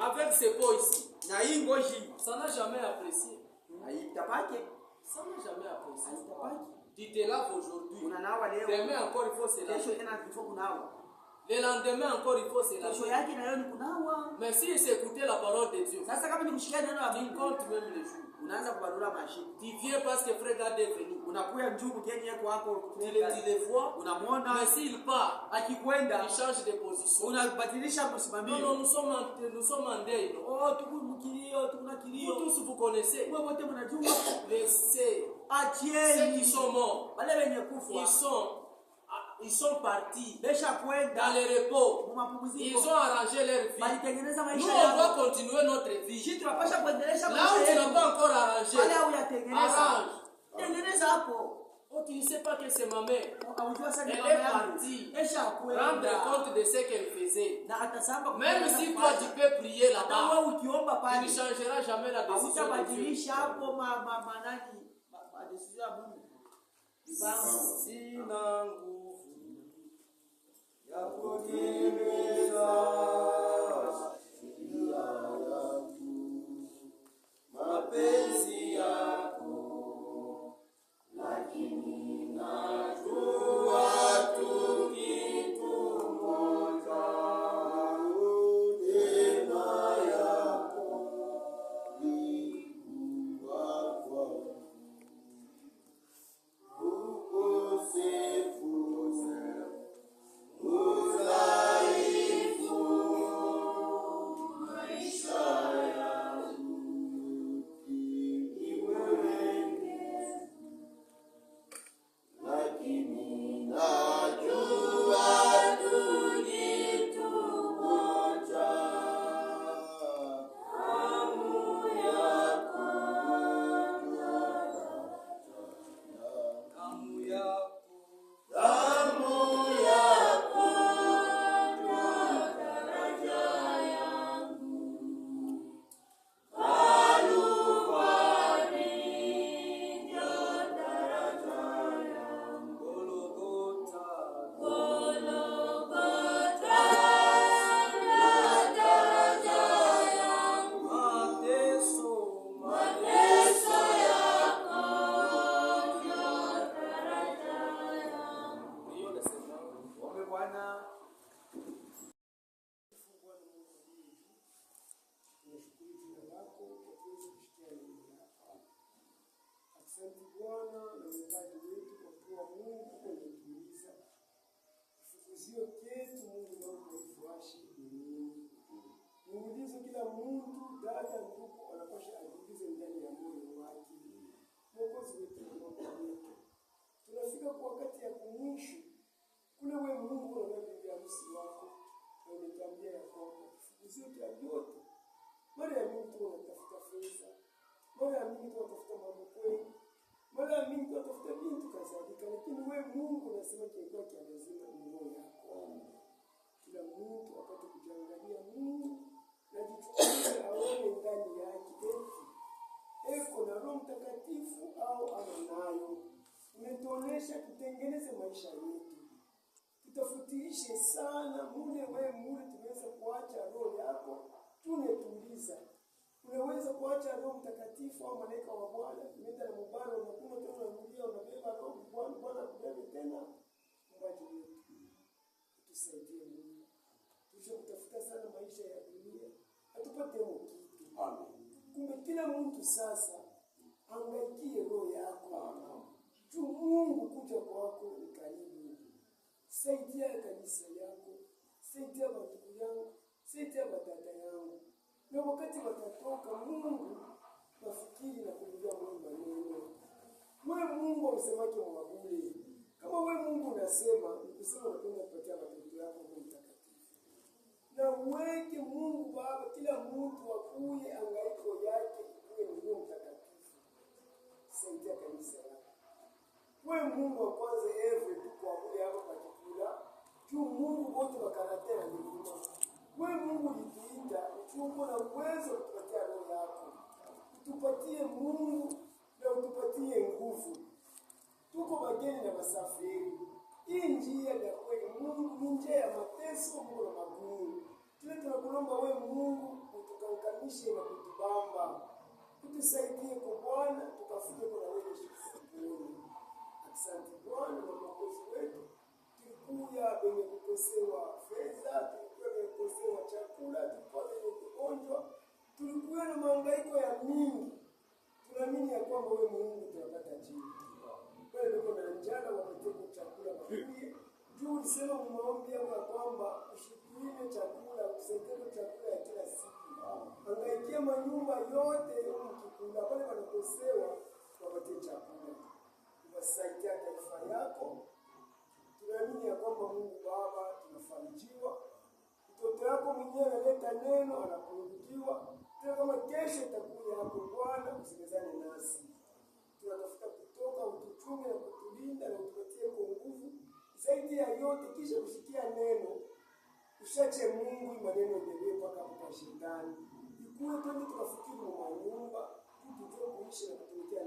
Avec ces pots ici, ça n'a jamais apprécié. Ça n'a jamais apprécié. Tu te laves aujourd'hui. Demain encore il faut se laver. Le lendemain encore il faut se laver. Mais si s'écouter la parole de Dieu, tu comptes même les jours. Tu viens parce que frère Gad est venu. Tu les vois. Mais s'il part, il change de position. Non, nous sommes en deuil. Vous tous vous connaissez. Ceux qui sont morts, ils sont ils sont partis dans le repos. Ils ont arrangé leur vie. Nous, on doit continuer notre vie. Là où tu n'as pas encore arrangé, arrange. Oh, tu ne sais pas que c'est ma mère. Elle est partie rendre compte de ce qu'elle faisait. Même si toi tu peux prier là-bas, tu ne changeras jamais la décision de Dieu. Sina nguvu ya kutimiza mapenzi yako, lakini najua tu kitu moja, neema yako ni wako. Tutengeneze maisha yetu, tutafutiishe sana mule tunaweza kuacha roho yako, tunetuliza. Unaweza kuacha Roho Mtakatifu au malaika wa Bwana, tunaenda na mubaro unakuwa tena unarudia unabeba roho Bwana kubebe tena mbaji wetu. Tusaidie Mungu. Kutafuta sana maisha ya dunia, hatupate kitu. Amen. Kumbe kila mtu sasa angaikie roho yako. Amen. Mungu kuja kwako ni karibu. Saidia kanisa yako, saidia watu yangu, saidia watata yangu. Na wakati watatoka Mungu nafikiri na kurudia Mungu maneno. Wewe Mungu usemake mwabule. Kama wewe Mungu unasema, ukisema unapenda kupatia watoto yako Roho Mtakatifu. Na uweke Mungu Baba kila mtu akuye angaiko yake iwe ni Roho Mtakatifu. Saidia kanisa yako. Wewe Mungu wa kwanza tuko kule hapo patikula. Juu Mungu wote wakaratera ndivyo. Wewe Mungu ulituita, uko na uwezo kutupatia roho yako. Utupatie Mungu na utupatie nguvu. Tuko wageni na wasafiri. Hii njia ya kweli Mungu ni njia ya mateso, Mungu na magumu. Tunakuomba wewe Mungu utukankamishe na kutubamba. Utusaidie kwa Bwana tukafike kwa wewe shukrani. Asante Bwana na Mwokozi wetu. Tulikuwa wenye kukosewa fedha, tulikuwa wenye kukosewa chakula, tulikuwa wenye kugonjwa, tulikuwa na mahangaiko ya mingi. Tunaamini ya kwamba wewe Mungu tunapata jibu. Wewe ndio na njala wapatie chakula wakulie. Juu ulisema kwa maombi yako ya kwamba ushikilie chakula, usaidie chakula ya kila siku. Hangaikia manyumba yote mkikula pale wanakosewa wapatie chakula. Wasaidia taifa yako. tunaamini ya kwamba Mungu Baba tunafarijiwa. Mtoto yako mwenyewe analeta neno anapungukiwa. Tena kama kesho itakuja hapo Bwana usemezane nasi. Tunatafuta kutoka utuchunge na kutulinda na utupatie kwa nguvu. Zaidi ya yote kisha kusikia neno ushache Mungu maneno endelee mpaka kwa shetani. Ikuwe twende tukafikiri kwa nyumba tujue kuishi na kutumikia